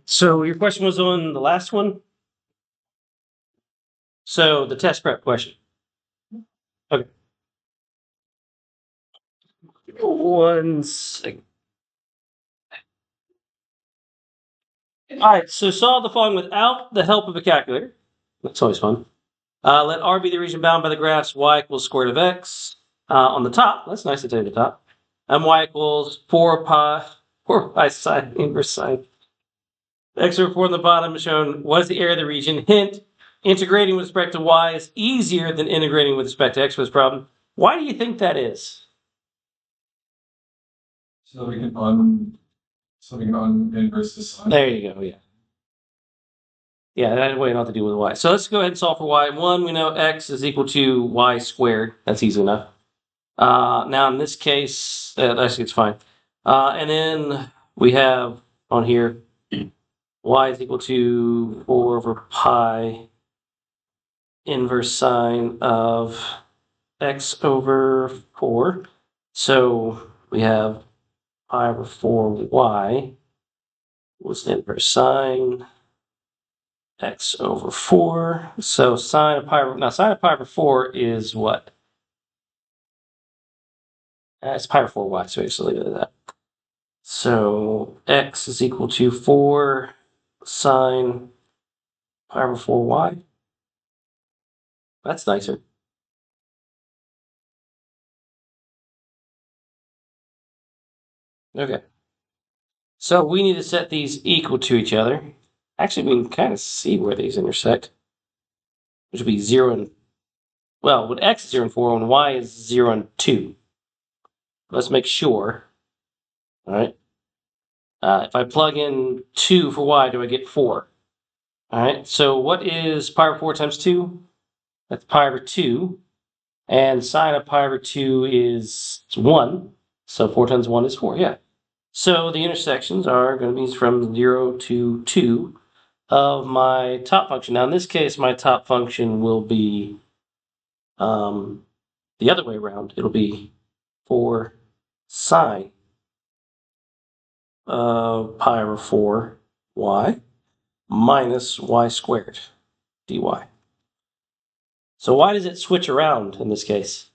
So your question was on the last one? So the test prep question. Okay. One second. All right, so solve the following without the help of a calculator. That's always fun. Let R be the region bound by the graphs y equals square root of x. On the top, that's nice to tell you the top. My equals 4 pi sine inverse sine. X over 4 on the bottom is shown. What is the area of the region? Hint, integrating with respect to y is easier than integrating with respect to x for this problem. Why do you think that is? So we can inverse the sine. There you go, yeah. Yeah, that way not to do with y. So let's go ahead and solve for y. One, we know x is equal to y squared. That's easy enough. Now in this case, actually it's fine. And then we have on here, y is equal to 4 over pi inverse sine of x over 4. So we have pi over 4y was the inverse sine x over 4. So sine of pi over 4 is what? It's pi over 4y, so we just leave it at that. So x is equal to 4 sine pi over 4y. That's nicer. Okay. So we need to set these equal to each other. Actually, we can kind of see where these intersect, which would be 0 and, well, with x is 0 and 4, and y is 0 and 2. Let's make sure. All right. If I plug in 2 for y, do I get 4? All right. So what is pi over 4 times 2? That's pi over 2. And sine of pi over 2 is 1. So 4 times 1 is 4, yeah. So the intersections are going to be from 0 to 2 of my top function. Now in this case, my top function will be the other way around. It'll be 4 sine of pi over 4y minus y squared dy. So why does it switch around in this case?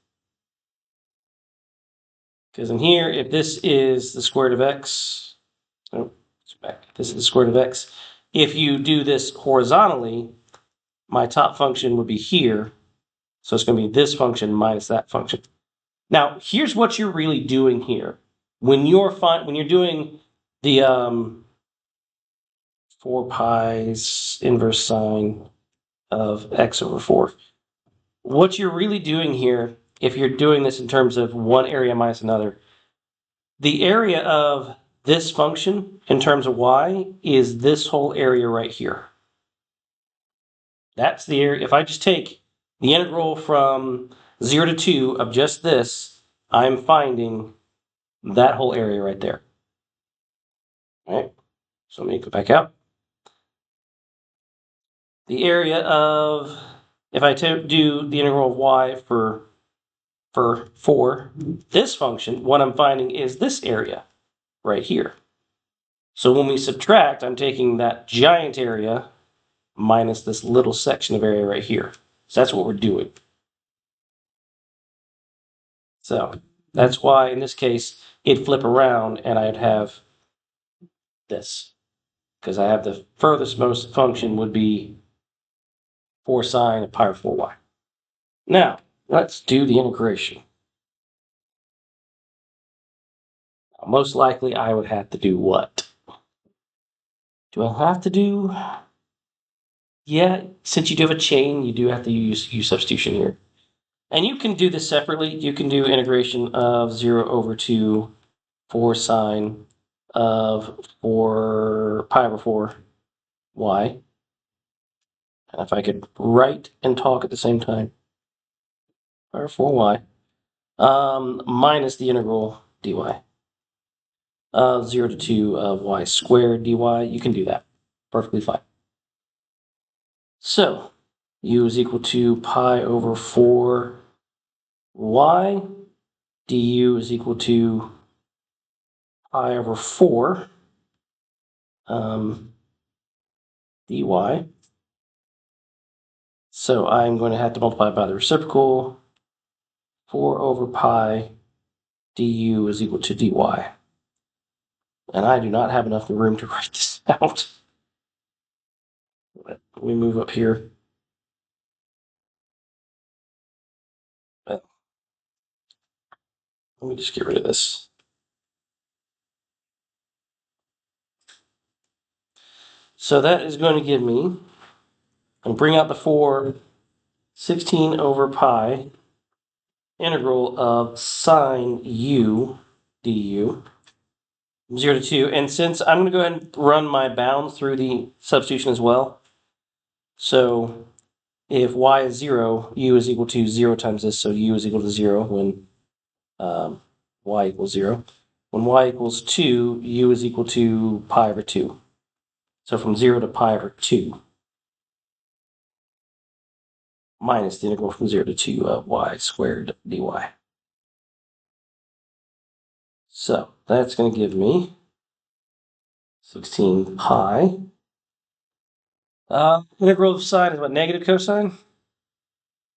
Because in here, if this is the square root of x, this is the square root of x. If you do this horizontally, my top function would be here. So it's going to be this function minus that function. Now, here's what you're really doing here. When you're doing the 4 pi's inverse sine of x over 4, what you're really doing here, if you're doing this in terms of one area minus another, the area of this function in terms of y is this whole area right here. That's the area. If I just take the integral from 0 to 2 of just this, I'm finding that whole area right there. All right. So let me go back out. The area of, if I do the integral of y for this function, what I'm finding is this area right here. So when we subtract, I'm taking that giant area minus this little section of area right here. So that's what we're doing. So that's why in this case, it'd flip around and I'd have this. Because I have the furthest most function would be 4 sine of pi over 4y. Now, let's do the integration. Most likely I would have to do what? Do I have to do? Yeah, since you do have a chain, you do have to use substitution here. And you can do this separately. You can do integration of 0 over 2 4 sine of 4 pi over 4 y. And if I could write and talk at the same time, pi over 4y minus the integral dy. 0 to 2 of y squared dy. You can do that perfectly fine. So u is equal to pi over 4 y. du is equal to pi over 4 dy. So I'm going to have to multiply by the reciprocal. 4 over pi du is equal to dy. And I do not have enough room to write this out. Let me move up here. Let me just get rid of this. So that is going to give me, and bring out the 4, 16 over pi integral of sine u du, 0 to 2. And since I'm going to go ahead and run my bounds through the substitution as well. So if y is 0, u is equal to 0 times this, so u is equal to 0 when y equals 0. When y equals 2, u is equal to pi over 2. So from 0 to pi over 2 minus the integral from 0 to 2 of y squared dy. So that's going to give me 16 pi. Integral of sine is what? Negative cosine?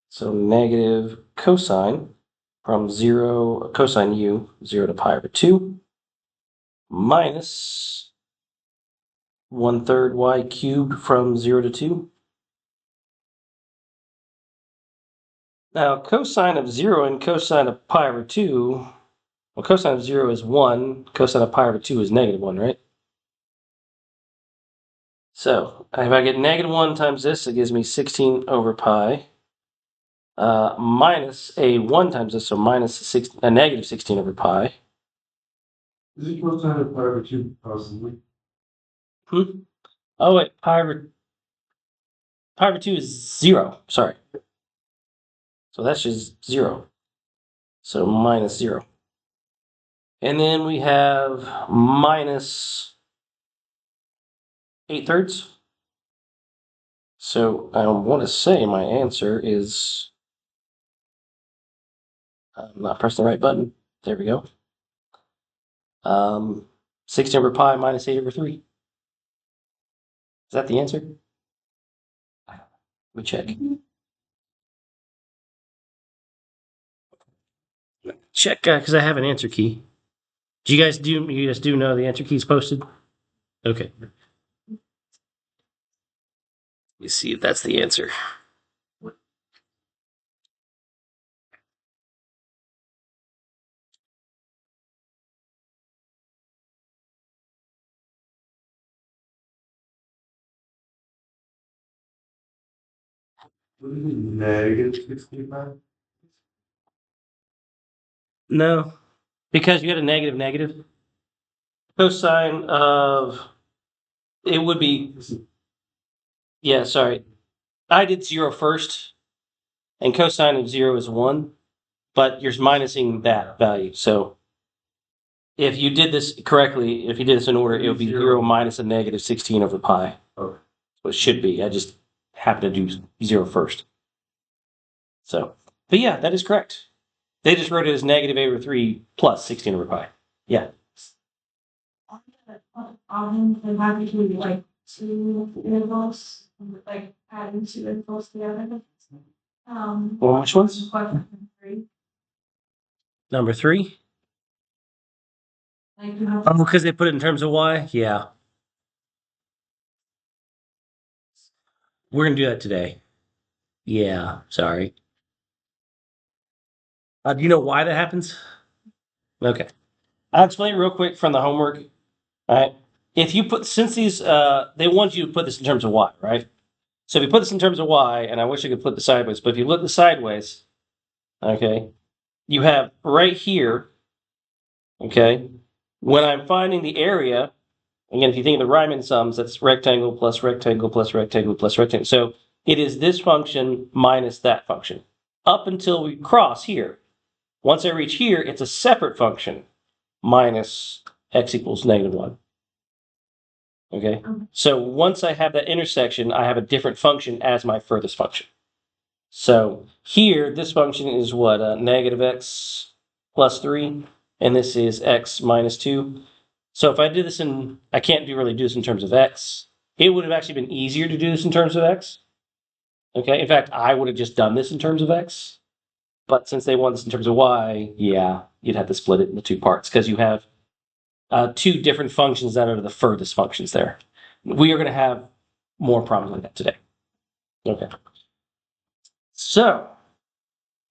So negative cosine from 0, cosine u, 0 to pi over 2, minus 1/3 y cubed from 0 to 2. Now, cosine of 0 and cosine of pi over 2, well, cosine of 0 is 1, cosine of pi over 2 is negative 1, right? So, if I get negative 1 times this, it gives me 16 over pi, minus a 1 times this, so minus a negative 16 over pi. Is it cosine of pi over 2 possibly? Oh, wait, pi over 2 is 0, sorry. So that's just 0. So minus 0. And then we have minus 8/3. So I want to say my answer is, I'm not pressing the right button. There we go. 16 over pi minus 8 over 3. Is that the answer? Let me check. Check, because I have an answer key. You guys do know the answer key is posted? Okay. Let me see if that's the answer. Negative 65? No, because you had a negative. Cosine of, it would be, yeah, sorry. I did 0 first, and cosine of 0 is 1, but you're minusing that value. So if you did this correctly, if you did this in order, it would be 0 minus a negative 16 over pi. Okay. So it should be. I just happened to do 0 first. So, but yeah, that is correct. They just wrote it as negative 8 over 3 plus 16 over pi. Yeah. Then have you do like 2 intervals, like adding 2 intervals together? Well, which ones? Question 3. Number 3? Like you have. Oh, because they put it in terms of y? Yeah. We're going to do that today. Yeah, sorry. Do you know why that happens? Okay. I'll explain real quick from the homework. All right. If you put, since these, they want you to put this in terms of y, right? So if you put this in terms of y, and I wish I could flip the sideways, but if you look the sideways, okay, you have right here, okay, when I'm finding the area, again, if you think of the Riemann sums, that's rectangle plus rectangle plus rectangle plus rectangle. So it is this function minus that function up until we cross here. Once I reach here, it's a separate function minus x equals negative 1. Okay, so once I have that intersection, I have a different function as my furthest function. So here, this function is what? Negative x plus 3, and this is x minus 2. So if I do this in, I can't really do this in terms of x. It would have actually been easier to do this in terms of X. Okay. In fact, I would have just done this in terms of X. But since they want this in terms of Y, yeah, you'd have to split it into two parts because you have two different functions that are the furthest functions there. We are going to have more problems like that today. Okay. So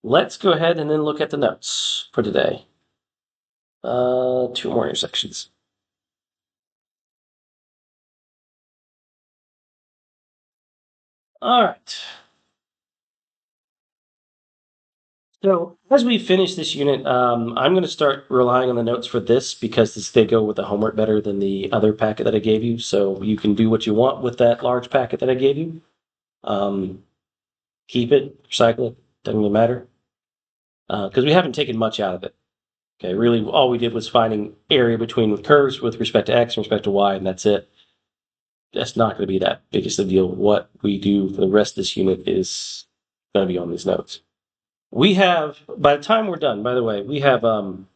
let's go ahead and then look at the notes for today. Two more intersections. All right. So as we finish this unit, I'm going to start relying on the notes for this because they go with the homework better than the other packet that I gave you. So you can do what you want with that large packet that I gave you. Keep it, recycle it, doesn't really matter. Because we haven't taken much out of it. Okay, really all we did was finding area between curves with respect to X and respect to Y, and that's it. That's not going to be that biggest of a deal. What we do for the rest of this unit is going to be on these notes. We have, by the time we're done, by the way, we have 1,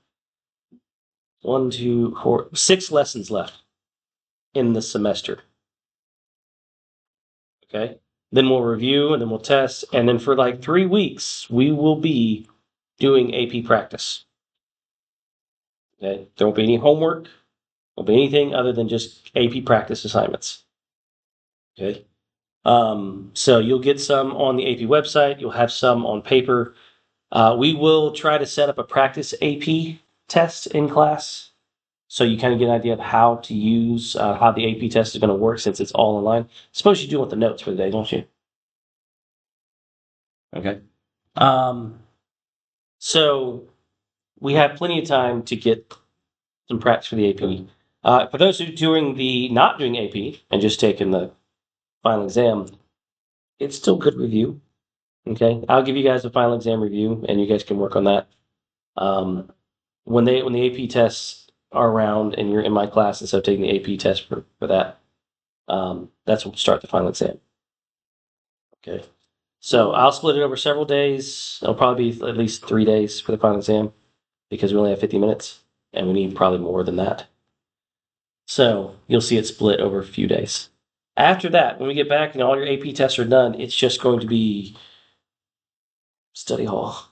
2, 4, 6 lessons left in the semester. Okay, then we'll review and then we'll test, and then for like 3 weeks we will be doing AP practice. Okay, there won't be any homework, won't be anything other than just AP practice assignments. Okay, so you'll get some on the AP website. You'll have some on paper. We will try to set up a practice AP test in class, so you kind of get an idea of how to use how the AP test is going to work since it's all online. Suppose you do want the notes for the day, don't you? Okay. So we have plenty of time to get some practice for the AP. For those who are doing not doing AP and just taking the final exam, it's still good review. Okay, I'll give you guys a final exam review, and you guys can work on that. When the AP tests are around and you're in my class instead of taking the AP test for that, that's when we'll start the final exam. Okay, so I'll split it over several days. It'll probably be at least 3 days for the final exam because we only have 50 minutes, and we need probably more than that. So you'll see it split over a few days. After that, when we get back and all your AP tests are done, it's just going to be study hall.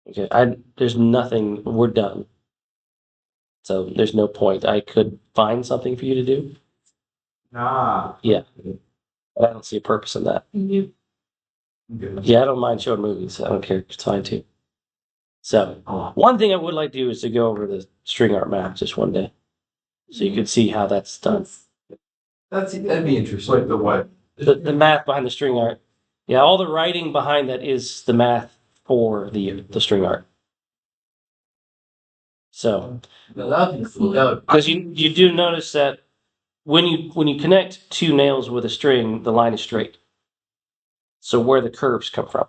Okay, there's nothing. We're done. So there's no point. I could find something for you to do. Nah. Yeah, I don't see a purpose in that. You Yeah, I don't mind showing movies. I don't care. It's fine too. So one thing I would like to do is to go over the string art map just one day, so you could see how that's done. That'd be interesting. Like the what? The math behind the string art. Yeah, all the writing behind that is the math for the string art. So That'd be cool. That would- because you do notice that when you connect two nails with a string, the line is straight. So where the curves come from?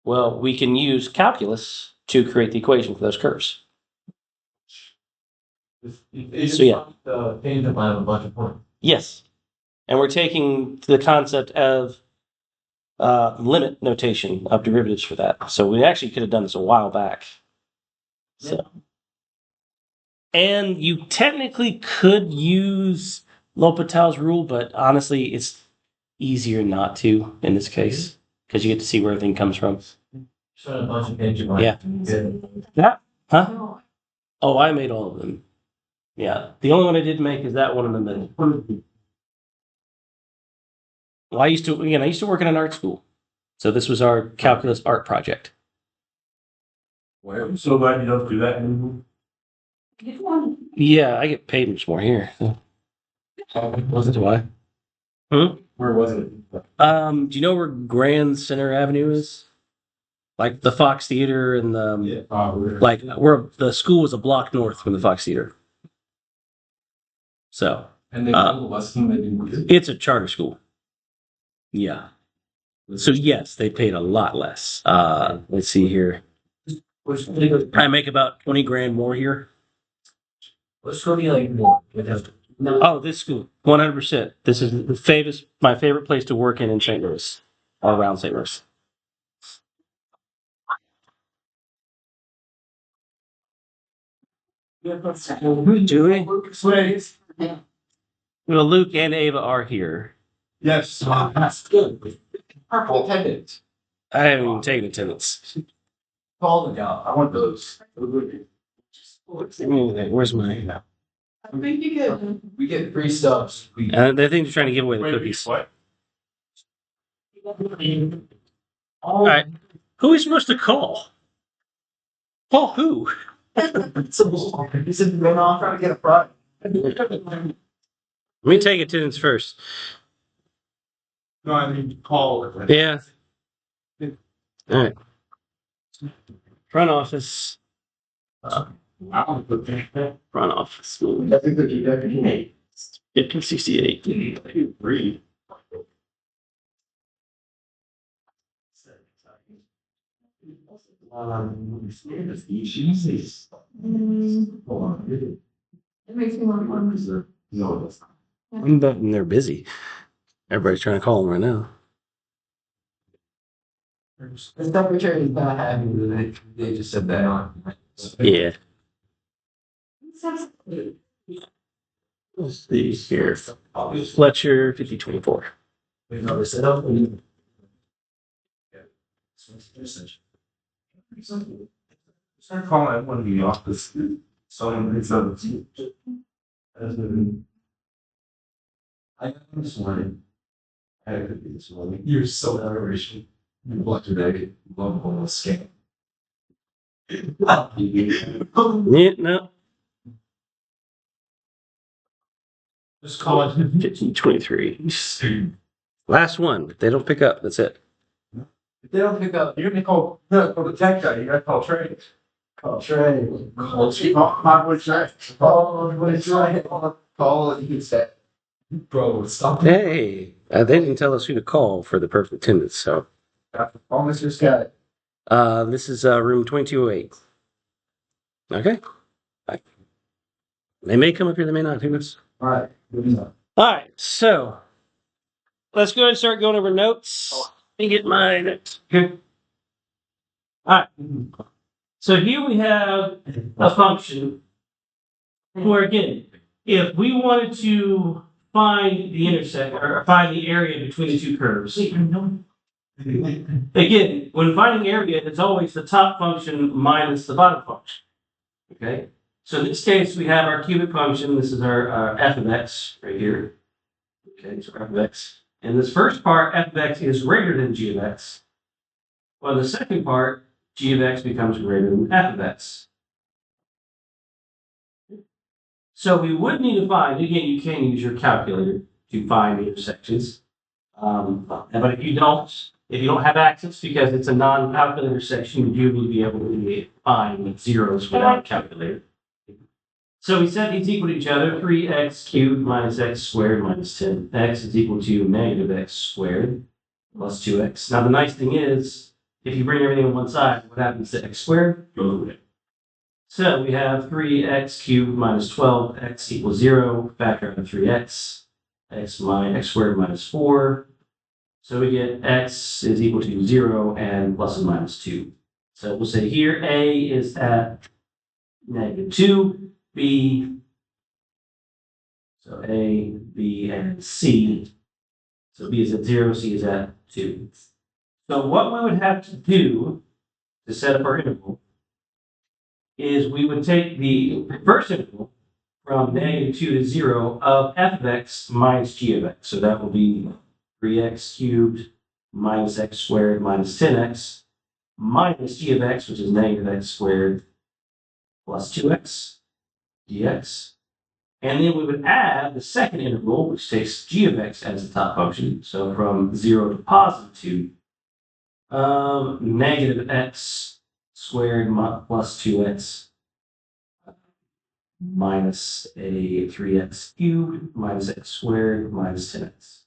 Well, we can use calculus to create the equation for those curves. So, yeah. The tangent line of a bunch of points. Yes, and we're taking the concept of limit notation of derivatives for that. So we actually could have done this a while back. So, and you technically could use L'Hopital's rule, but honestly, it's easier not to in this case because you get to see where everything comes from. Showing a bunch of tangent lines. Yeah. Yeah. Huh? No. Oh, I made all of them. Yeah. The only one I didn't make is that one in the middle. Well, I used to work in an art school. So this was our calculus art project. Well, I'm so glad you don't do that anymore. Get one. Yeah, I get paid much more here. Was it why? Where was it? Do you know where Grand Center Avenue is? Like the Fox Theater and the Yeah. like where the school was a block north from the Fox Theater. So And they told the lesson they didn't. it's a charter school. Yeah. So yes, they paid a lot less. Let's see here. I make about 20 grand more here. What's going to be like more? Oh, this school, 100%. This is my favorite place to work in St. Louis, or around St. Louis. Do we? Well, Luke and Ava are here. Yes. That's good. Purple attendance. I haven't even taken attendance. Call the job. I want those. Where's my? I think you could. We get free stuff. We They think they're trying to give away the cookies. What? All right. Who are we supposed to call? Call who? He said, "We're not trying to get a product." Let me take attendance first. No, I mean call. Yeah. All right. Front office. Wow. Front office. That's a good deputy. 1568. Three. It makes me want one. No, that's not. And they're busy. Everybody's trying to call them right now. The secretary is not happy with it. They just said that on. Yeah. Let's see here. Fletcher, 5024. We know they said, "Oh, we-" Start calling everyone in the office. Someone is on the team. I got this morning. I had a cookie this morning. You're so nervous. You blocked your day. Love all the scam. Yeah, no. Just call it. 1523. Last one. If they don't pick up, that's it. If they don't pick up, You're gonna call the tech guy. You gotta call Trey. call Trey. Call my boy Trey. Call and he said, "Bro, stop." Hey, they didn't tell us who to call for the perfect attendance. So, Call Mr. Scott. this is room 2208. Okay. Bye. They may come up here. They may not. Who knows? All right. Good enough. All right, so let's go ahead and start going over notes. Let me get my notes. Okay. All right. So here we have a function where, again, if we wanted to find the intersect or find the area between the two curves, again, when finding area, it's always the top function minus the bottom function. Okay. So in this case, we have our cubic function. This is our f of x right here. Okay, so f of x. And this first part, f of x is greater than g of x. Well, the second part, g of x becomes greater than f of x. So we would need to find, again, you can use your calculator to find the intersections. But if you don't have access because it's a non-calculator section, you do need to be able to find zeros without a calculator. So we set these equal to each other. 3x cubed minus x squared minus 10x is equal to negative x squared plus 2x. Now the nice thing is, if you bring everything on one side, what happens to x squared? Goes away. So we have 3x cubed minus 12x equals 0. Factor out of 3x. X squared minus 4. So we get x is equal to 0 and plus and minus 2. So we'll say here a is at negative 2. B, so A, B, and C. So B is at 0, C is at 2. So what we would have to do to set up our interval is we would take the first interval from negative 2 to 0 of f of x minus g of x. So that will be 3x cubed minus x squared minus 10x minus g of x, which is negative x squared plus 2x. dx. And then we would add the second interval, which takes g of x as the top function. So from 0 to positive 2, negative x squared plus 2x minus a 3x cubed minus x squared minus 10x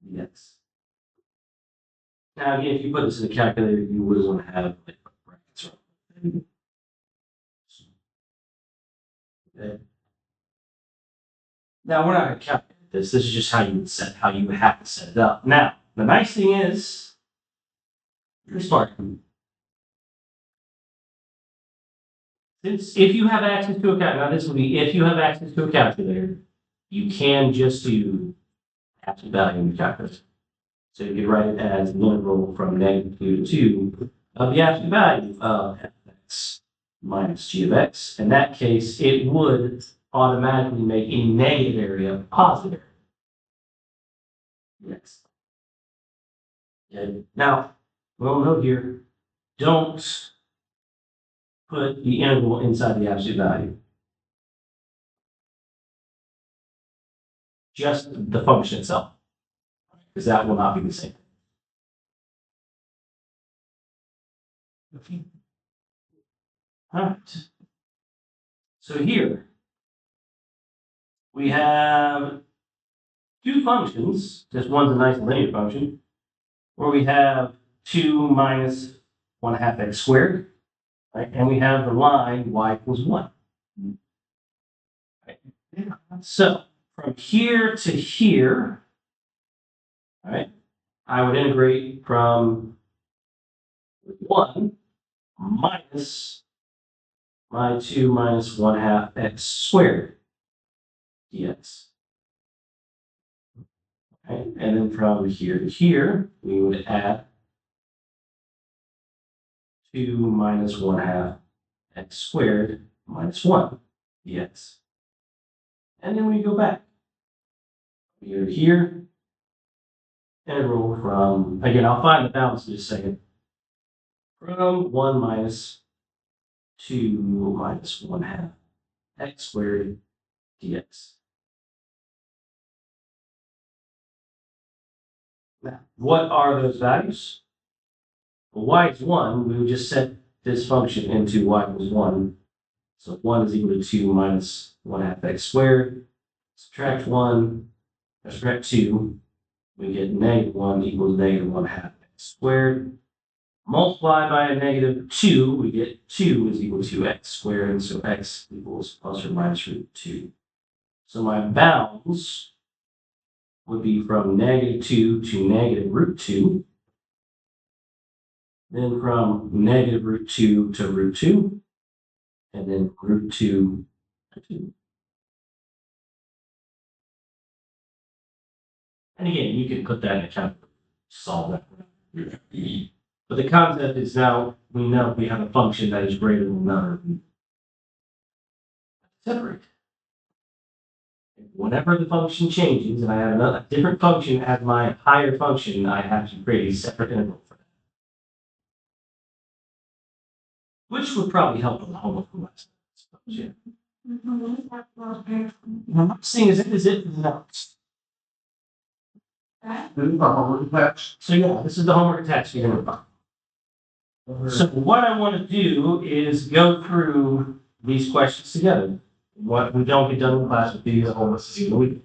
dx. Now, again, if you put this in a calculator, you would want to have like brackets. Okay. Now we're not going to calculate this. This is just how you would have to set it up. Now, the nice thing is, this part. Since if you have access to a calculator, now this would be if you have access to a calculator, you can just do absolute value in your calculator. So you could write it as an integral from -2 to 2 of the absolute value of f(x) minus g of x. In that case, it would automatically make any negative area positive. Yes. Okay. Now, well, note here, don't put the integral inside the absolute value. Just the function itself, because that will not be the same. All right. So here we have two functions. Just one's a nice linear function, where we have 2 minus 1/2 x squared, right? And we have the line y equals 1. Right? So from here to here, all right, I would integrate from 1 minus my 2 minus 1/2 x squared dx. Okay? And then from here to here, we would add 2 minus 1/2 x squared minus 1 dx. And then we go back. Here to here, integral from, again, I'll find the balance in just a second, from 1 minus 2 minus 1/2 x squared dx. Now, what are those values? Well, y is 1, we would just set this function into y equals 1. So 1 is equal to 2 minus 1/2 x squared. Subtract 1, subtract 2, we get -1 equals -1/2 x squared. Multiply by a -2, we get 2 is equal to x squared, and so x equals plus or minus √2. So my bounds would be from -2 to -√2, then from -√2 to √2, and then √2 to 2. And again, you can put that in a calculator, solve that. But the concept is now we know we have a function that is greater than another. Separate. Whenever the function changes and I have a different function as my higher function, I have to create a separate integral for that. Which would probably help with the homework from last night, I suppose, yeah. I'm not saying is it announced. This is the homework patch. So yeah, this is the homework attached to your integral. So what I want to do is go through these questions together. What we don't get done in class would be the homework in the week.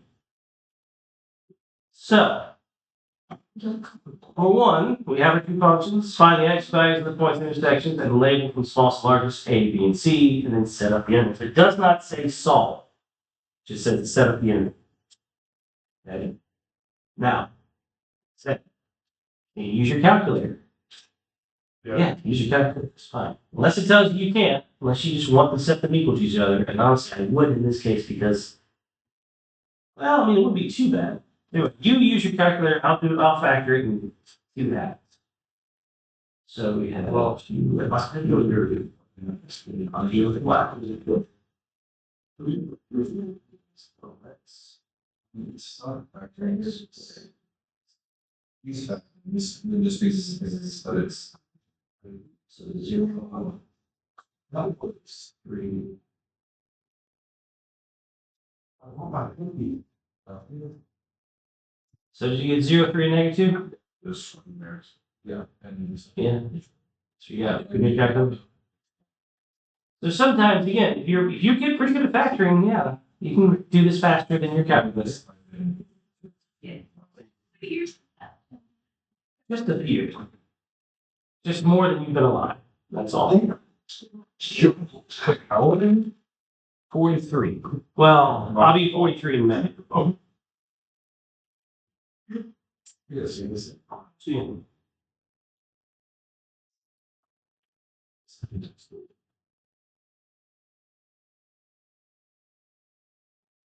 So, for one, we have our two functions. Find the x values of the points intersections and label from smallest to largest A, B, and C, and then set up the interval. It does not say solve. It just says set up the interval. Okay. Now, set. You use your calculator. Yeah, use your calculator. It's fine. Unless it tells you you can't, unless you just want to set them equal to each other. And honestly, I would in this case because, well, I mean, it wouldn't be too bad. Anyway, you use your calculator. I'll factor it and see what happens. So we have. Well, you I'll deal with the black. So let's start factoring this. Just because it's So 0, that was 3. So did you get 0, 3, -2? this one there. Yeah. And Yeah. So yeah, good make calculator. So sometimes again, if you get pretty good at factoring, yeah, you can do this faster than your calculator. Just a few. Just more than you've been alive. That's all. how old are you? 43. Well, I'll be 43 in May. Yes, yes. So, yeah.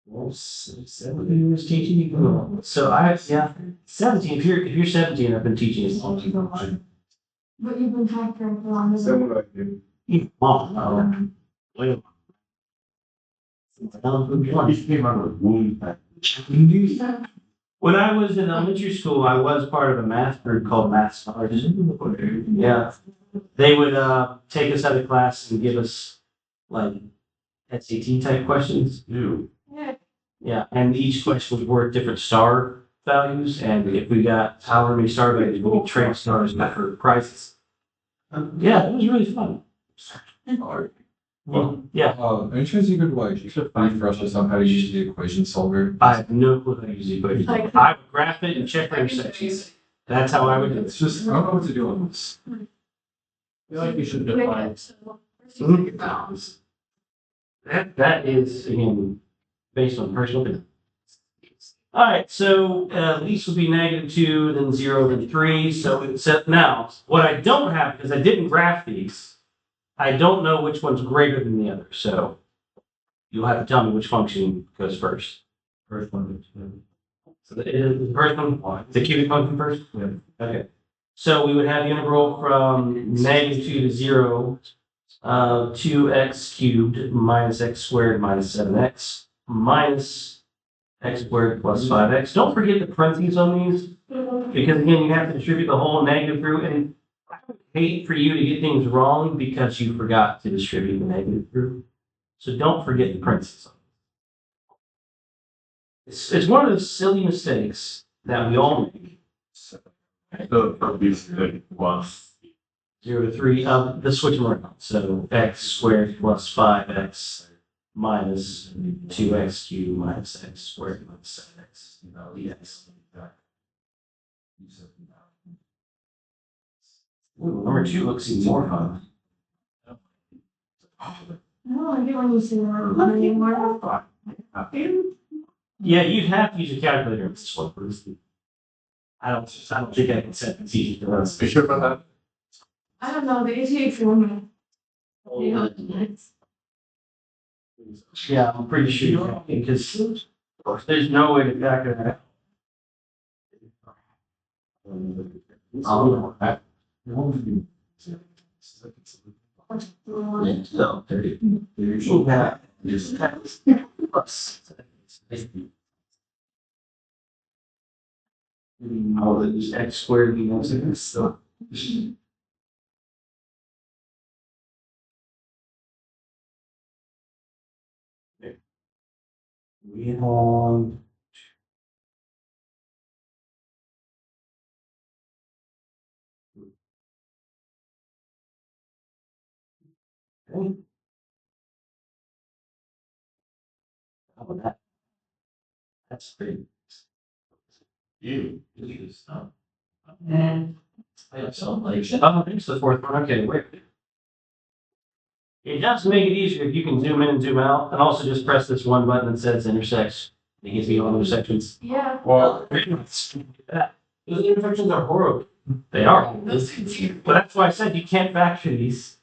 17 years teaching. So yeah, 17. If you're 17, I've been teaching as long as you know. But you've been factoring for longer. So what I do? Mom, wait. He came out with wound. When I was in elementary school, I was part of a math group called Math Stars. Yeah. They would take us out of class and give us like SAT type questions. Ew. Yeah. Yeah, and each question was worth different star values, and if we got however many star values, we could trade stars for prizes. Yeah, it was really fun. Well, Yeah, any chance you could like refresh us on how to use the equation solver? I have no clue how to use the equation. Like- I would graph it and check for intersections. That's how I would do it. It's just, I don't know what to do on this. I feel like we should Yeah, define. so first you figure bounds. That is, again, based on personal opinion. All right, so least would be -2, then 0, then 3. So except now, what I don't have, because I didn't graph these, I don't know which one's greater than the other. So you'll have to tell me which function goes first. First one. So the first one, the cubic function first? Yeah. Okay. So we would have the integral from -2 to 0 of 2x cubed minus x squared minus 7x minus x squared plus 5x. Don't forget the parentheses on these, because again, you have to distribute the whole negative through, and I would hate for you to get things wrong because you forgot to distribute the negative through. So don't forget the parentheses. It's one of those silly mistakes that we all make. So that'll be the one. 0 to 3, let's switch them around. So x squared plus 5x minus 2x cubed minus x squared minus 7x. Dx. Ooh, number 2 looks even more fun. No, I get when you say that. Anymore. Yeah, you'd have to use a calculator in this one. I don't think I can set the easy for us. Are you sure about that? I don't know, the ATA for me. You know, it's. Yeah, I'm pretty sure you can, because there's no way to factor that. Oh, it's x squared minus so. We have. Okay. How about that? That's pretty. You. And I have something like that. Oh, there's the fourth one. Okay, wait. It does make it easier if you can zoom in and zoom out, and also just press this one button that says intersects. It gives you all the intersections. Yeah. Well, Those intersections are horrible. They are. But that's why I said you can't factor these.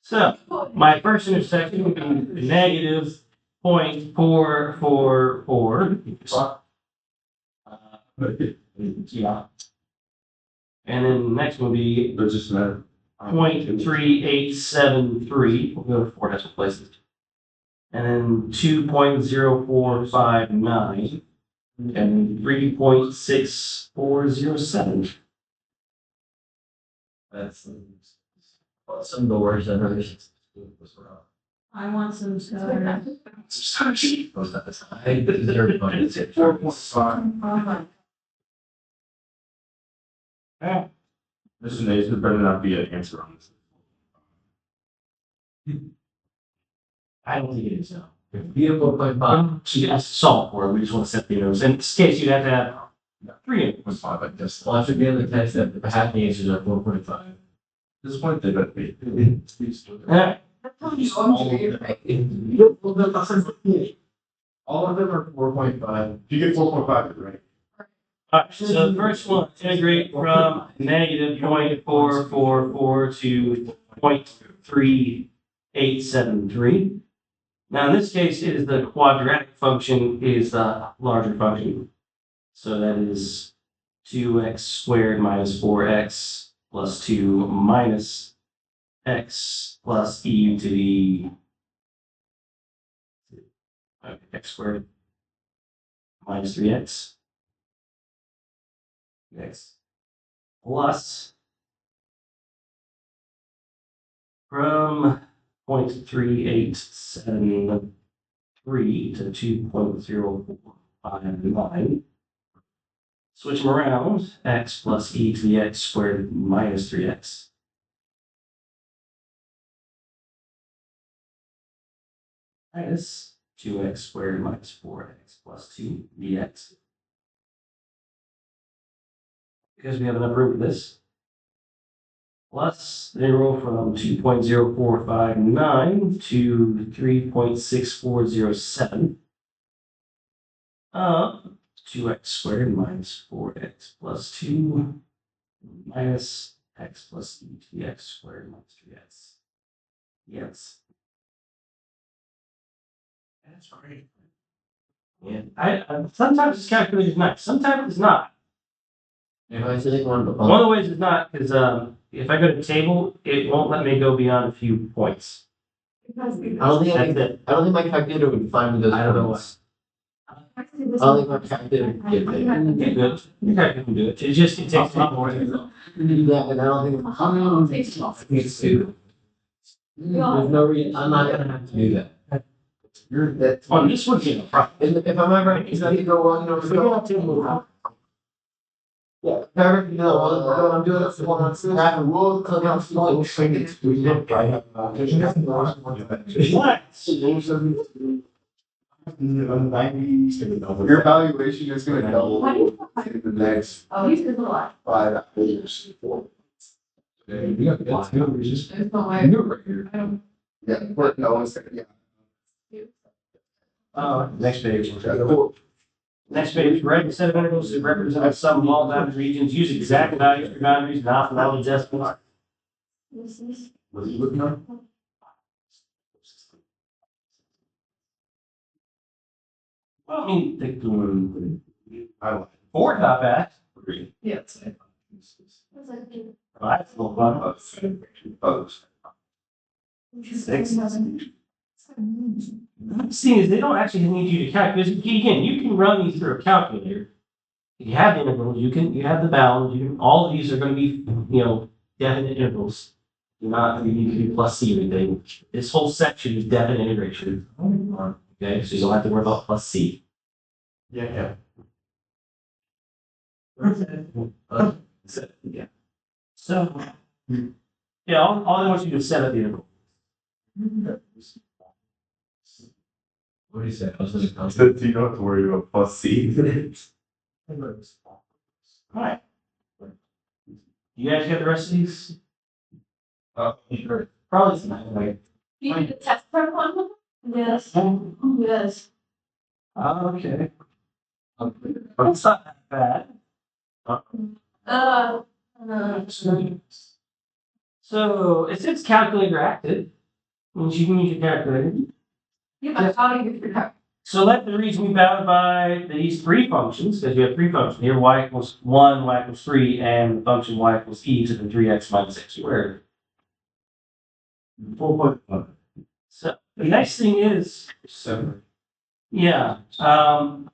So my first intersection would be -0.444. Yeah. And then the next one will be there's just another. 0.3873. We'll go to 4 decimal places. And then 2.0459 and 3.6407. That's Some of the worst I've ever seen. I want some stars. I deserve money. 4.5. Yeah. Listen, there better not be an answer on this. I don't think it is now. Be a 4.5. She has to solve for it. We just want to set the notes. In this case, you'd have to have 3 inputs. 5, I guess. Well, I should be able to test that half the answers are 4.5. At this point, they better be. All right. All of them are 4.5. If you get 4.5, you're right. All right. So the first one, integrate from -0.444 to 0.3873. Now, in this case, it is the quadratic function is the larger function. So that is 2x squared minus 4x plus 2 minus x plus e to the x squared minus 3x. X plus from 0.3873 to 2.0459. Switch them around, x plus e to the x squared minus 3x. Minus 2x squared minus 4x plus 2 dx. Because we have enough room for this. Plus, they roll from 2.0459 to 3.6407. 2x squared minus 4x plus 2 minus x plus e to the x squared minus 3x. Yes. That's great. Yeah, I sometimes this calculator is nice, sometimes it's not. If I select one of One of the ways it's not is if I go to table, it won't let me go beyond a few points. Because I don't think That's it. I don't think my calculator would find me those I don't know points. I don't think my calculator could get there. You can do it. You can do it. It just it takes a lot more. Yeah, and I don't think Takes off. it's stupid. There's no reason. I'm not gonna have to do that. You're that. On this one, you know, If I'm ever going to go wrong, if we go to move. yeah, if I ever I'm doing it for one on scrap and we'll click on flow, shrink it to Your valuation is gonna double How do you? in the next Oh, these is a lot. 5 years. Yeah, that's good. We just There's no way. do it right here. I don't. Yeah, but no one's gonna, yeah. Next page. Next page, write a set of intervals that represent some of all bounded regions. Use exact values for boundaries, not for all the decimals. This is. What are you looking at? Well, I mean, I like. four not bad. Yeah, it's like. It's like. Well, that's a little fun. Others. Six. The thing is, they don't actually need you to calculate. Again, you can run these through a calculator. If you have intervals, you have the bounds. All of these are going to be, definite intervals. You're not going to need to do plus C or anything. This whole section is definite integration. Okay, so you don't have to worry about plus C. Yeah. Yeah. So, yeah, all I want you to do is set up the interval. What do you say? I said, you don't have to worry about plus C. Alright. You guys get the rest of these? Sure. Probably tonight. Like, You need a test prep on them? Yes. Yes. okay. It's not that bad. Uh. So it says calculator active, means you can use your calculator. Yeah, but how do you figure out? So let the region be bounded by these three functions, because you have three functions here, y equals 1, y equals 3, and the function y equals e to the 3x minus x squared. 4.5. So the next thing is, 7. yeah,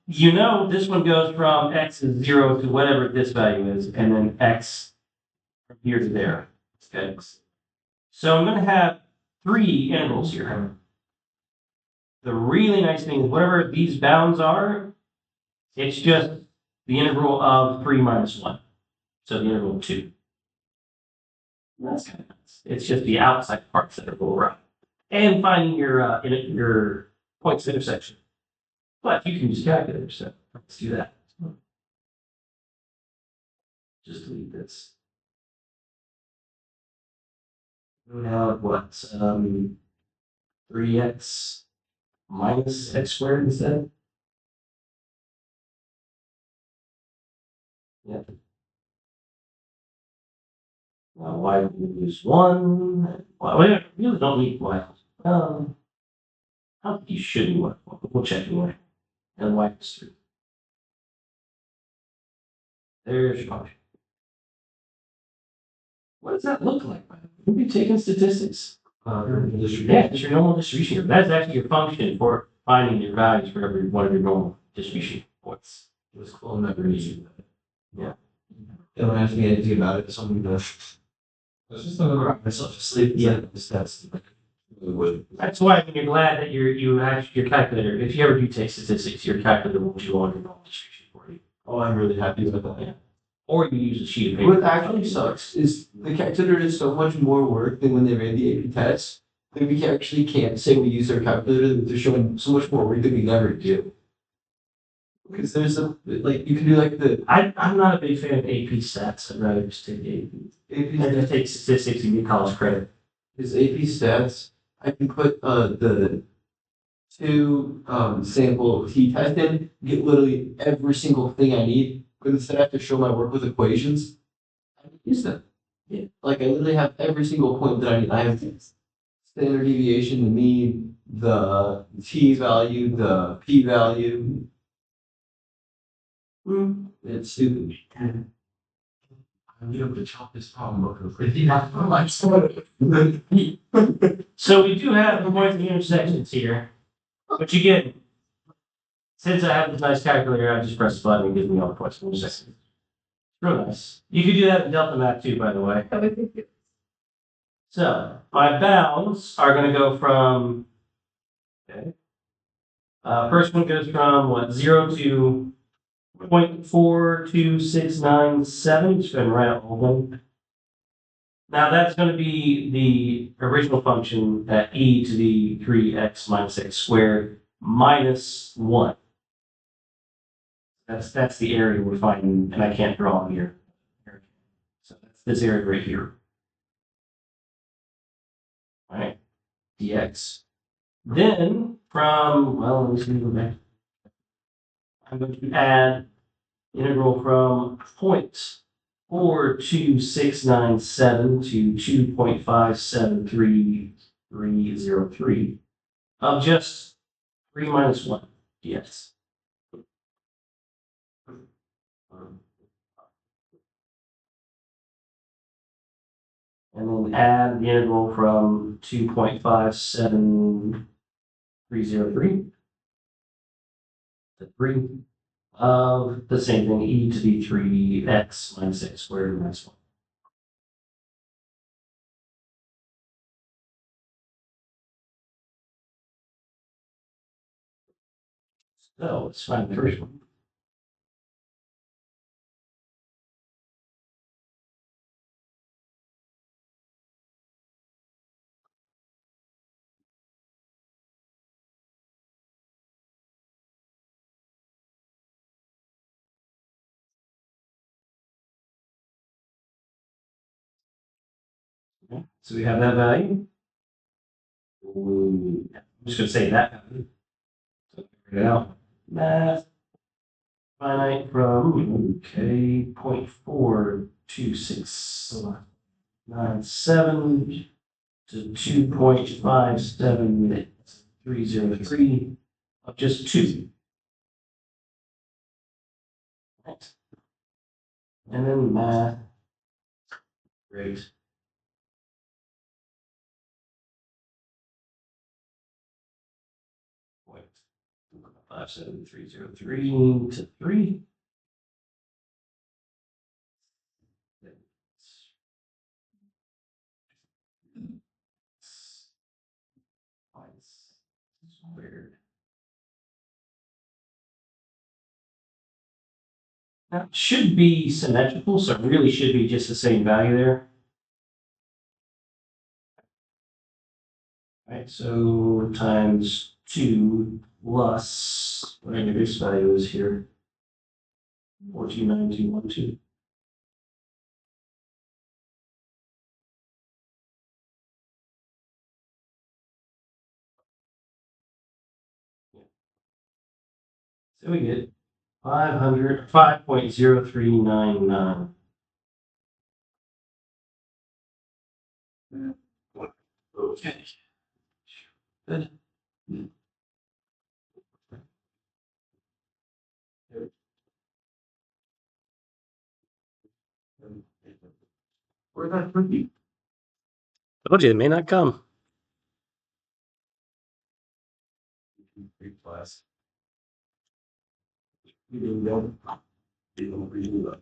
this one goes from x is 0 to whatever this value is, and then x from here to there. Okay. So I'm going to have three intervals here. The really nice thing is whatever these bounds are, it's just the integral of 3 minus 1. So the integral of 2. That's kind of nice. It's just the outside parts that are go around. And finding your points of intersection. But you can just calculate it, so let's do that. Just delete this. We have what? 3x minus x squared instead? Yep. Now y will use 1. Well, we really don't need y. I don't think you should be one, but we'll check anyway. And wipe this through. There's your function. What does that look like? Have you taken statistics? Yeah, it's your normal distribution. That's actually your function for finding your values for every one of your normal distribution points. It was cool, never used that. Yeah. Don't ask me anything about it, something that. It's just another myself to sleep. Yeah, that's. That's why when you're glad that you have your calculator. If you ever do take statistics, your calculator will do all your normal distribution for you. Oh, I'm really happy with that. Yeah. Or you use a sheet of paper. What actually sucks is the calculator is so much more work than when they ran the AP test. That we actually can't say we use our calculator, that they're showing so much more work that we never do. Because there's a, like, you can do like the I'm not a big fan of AP stats. I'd rather just take AP. AP And just take statistics and get college credit. is AP stats. I can put the two sample t-test in, get literally every single thing I need, but instead I have to show my work with equations. I can use them. Yeah. Like I literally have every single point that I need. I have standard deviation, the mean, the t value, the p value. It's stupid. I'm able to chop this problem up completely. Not for my soul. So we do have the points and intersections here. But again, since I have this nice calculator, I just press the button and gives me all the points and intersections. Real nice. You could do that in Delta Math too, by the way. So my bounds are going to go from, okay. First one goes from what, 0 to 0.42697, just going to write out all of them. Now that's going to be the original function at e to the 3x minus x squared minus 1. That's the area we're finding, and I can't draw here. So that's this area right here. All right, dx. Then from, well, let me see go back. I'm going to add integral from 0.42697 to 2.573303 of just 3 minus 1 dx. And then add the integral from 2.57303 to 3 of the same thing, e to the 3x minus x squared minus 1. So let's find the first one. Okay, so we have that value. I'm just going to say that value. So figure it out. Math finite from okay 0.42697 to 2.57303 of just 2. Right. And then math. Great. Point 57303 to 3. Weird. Now it should be symmetrical, so it really should be just the same value there. Right, so times 2 plus whatever this value is here. 429212. So we get 5.0399. Okay. Good. Where's that cookie? I told you, they may not come. Big class. You didn't know. You don't really love.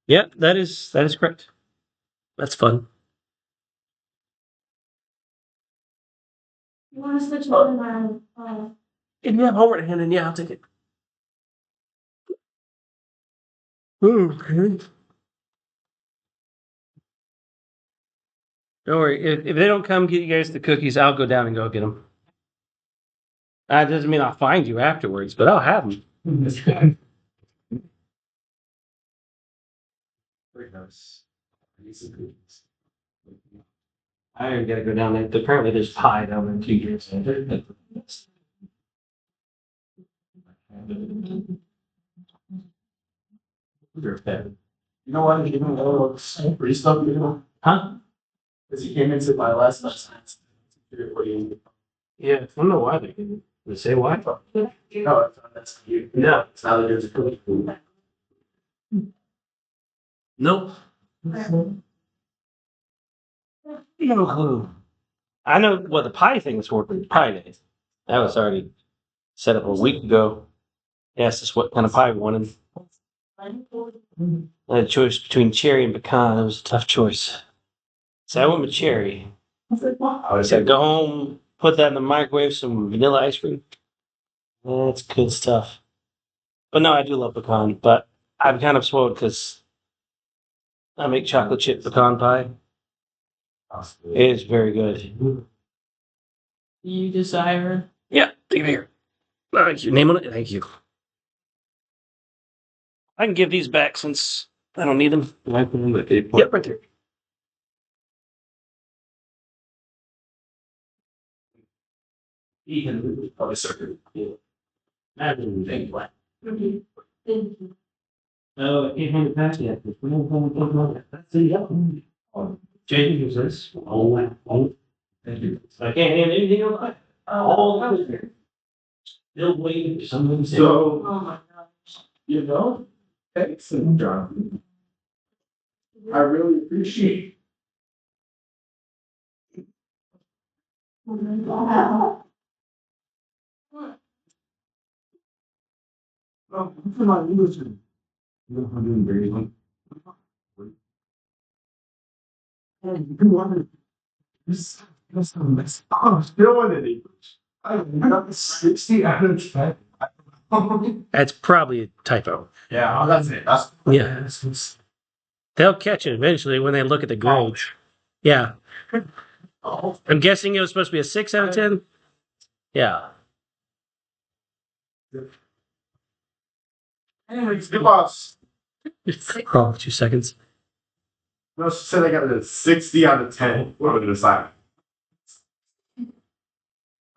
Yeah, that is correct. That's fun. You wanna switch on my, If you have homework to hand in, yeah, I'll take it. Okay. Don't worry. If they don't come get you guys the cookies, I'll go down and go get them. That doesn't mean I'll find you afterwards, but I'll have them. Very nice. These are cookies. I gotta go down there. Apparently, there's pie down there too. You're a fan. You know what? Even though it's pretty stuff, you know, Huh? because he came into my last lesson. Yeah, I don't know why they didn't. They say why? No, it's not that's you. No. It's not that there's a cookie. Nope. No clue. I know what the pie thing is for, but pie days. That was already set up a week ago. They asked us what kind of pie we wanted. I had a choice between cherry and pecan. It was a tough choice. So I went with cherry. I would I said, go home, put that in the microwave, some vanilla ice cream. That's good stuff. But no, I do love pecan, but I'm kind of spoiled because I make chocolate chip pecan pie. It is very good. You desire. Yeah, take it here. Your name on it? Thank you. I can give these back since I don't need them. Yep, right there. Ethan, Probably circuit. Madeline, thank you. thank you. Oh, I can't hand it back yet. That's the Jacob, who's this? Oh, Thank you. I can't hand anything else. All still waiting for something to say. So, Oh my gosh. you know, thanks, John. I really appreciate. Wow. Come on, you listen. You know, I'm doing very well. And you wanted this, I'm still in the English. I got 60 out of 10. That's probably a typo. Yeah, that's it. That's Yeah. They'll catch it eventually when they look at the grade. Yeah. Oh, I'm guessing it was supposed to be a 6 out of 10? Yeah. anyways, the boss. Oh, 2 seconds. No, she said I got a 60 out of 10 over the assignment.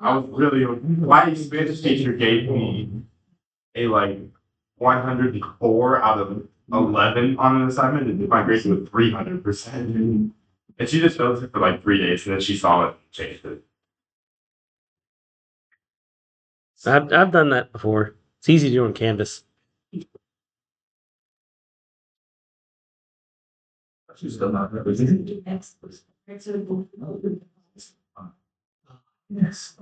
I was really, my Spanish teacher gave me a like 104 out of 11 on an assignment, and my grade was 300%. And she just noticed it for like 3 days, and then she saw it and changed it. I've done that before. It's easy to do on Canvas. She's still not represented. Yes. Yes.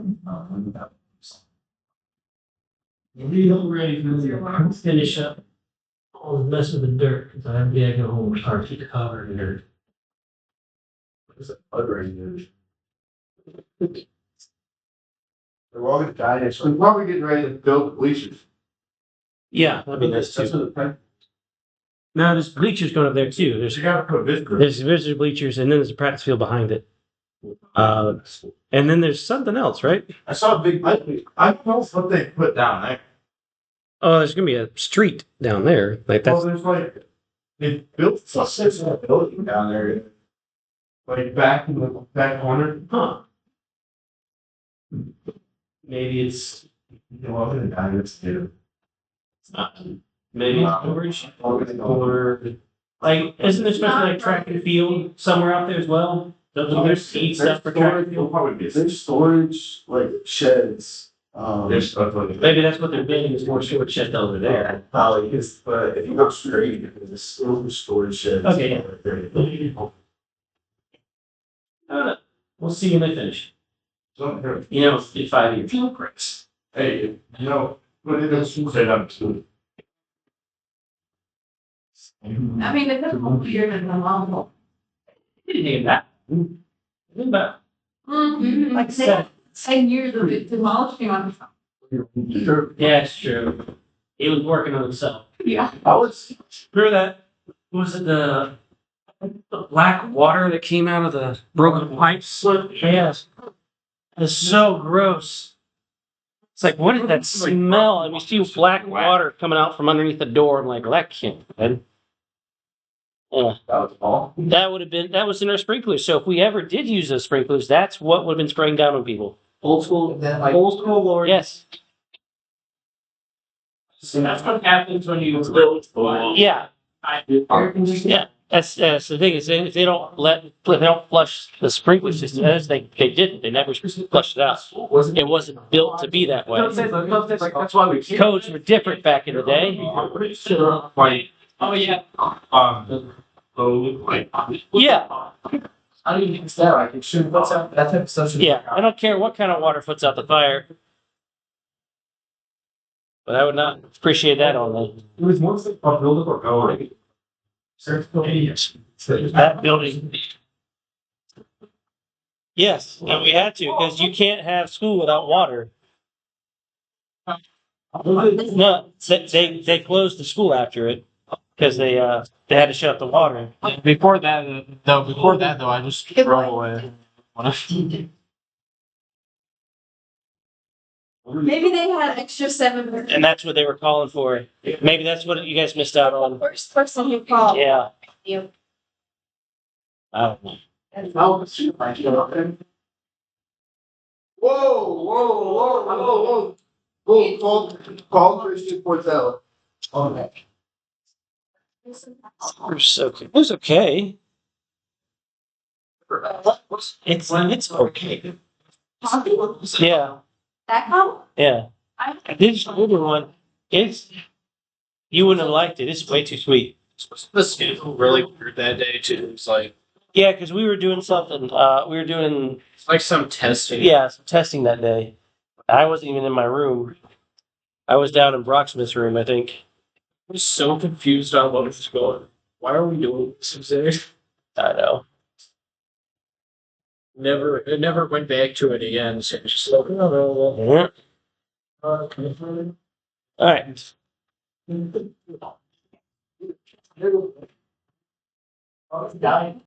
We don't ready to finish up all the mess with the dirt because I have to go home and start to cover in dirt. There's a bug right here. They're all gonna die next week. While we're getting ready to build the bleachers. Yeah, that'd be nice That's too. what the No, there's bleachers going up there too. You gotta put visitor. There's visitor bleachers and then there's a practice field behind it. And then there's something else, right? I saw a big, I don't know what they put down there. Oh, there's gonna be a street down there. Like Well, that's there's like, they built a six-story building down there. Like back in the back corner. huh. Maybe it's You know, I'm gonna die next year. maybe it's storage or like isn't there supposed to be like track and field somewhere out there as well? Doesn't there seed stuff for track and field? There's storage, like sheds. There's stuff like. Maybe that's what they're building is more storage shed over there. Probably is, but if you go straight, there's still storage sheds. Okay, yeah. Right there. We'll see when they finish. Don't hurt. You know, in 5 years. Chris. Hey, you know, what did those schools say that too? I mean, it took a whole year to normal. It didn't take that. It was about Like seven. 10 years of it demolishing on itself. Yeah, it's true. He was working on himself. Yeah. Remember that? Was it the black water that came out of the broken pipes? Yes. It's so gross. It's like, what is that smell? And we see black water coming out from underneath the door. I'm like, well, that can't be good. Yeah. That would have been, that was in our sprinklers. So if we ever did use those sprinklers, that's what would have been spraying down on people. Old school, then like. Old school Lord. Yes. So that's what happens when you build. Yeah. Yeah. That's the thing is if they don't flush the sprinkler system, as they didn't. They never flushed it out. It wasn't built to be that way. That's why we. Codes were different back in the day. Like, Oh, yeah. so like. Yeah. I don't even think it's that, like, it should, what's up, that type of stuff should. Yeah. I don't care what kind of water puts out the fire. But I would not appreciate that on the It was mostly a build or go. Like, that building. Yes, and we had to because you can't have school without water. No, they closed the school after it because they had to shut the water. Before that, though, I just drove away. Maybe they had extra 7 minutes. And that's what they were calling for. Maybe that's what you guys missed out on. First person who called. Yeah. You. I don't know. Whoa, call Christian Portel. Okay. It was okay. It's okay. Yeah, That call? yeah. I This older one, you wouldn't have liked it. It's way too sweet. The schedule really weird that day, too. It was Yeah, because we were doing something. We were doing like some testing. some testing that day. I wasn't even in my room. I was down in Brocksmith's room, I think. I was so confused on what was going on. Why are we doing this today? I know. It never went back to it again. So it's just like, oh, Yeah. okay. All right. I was dying.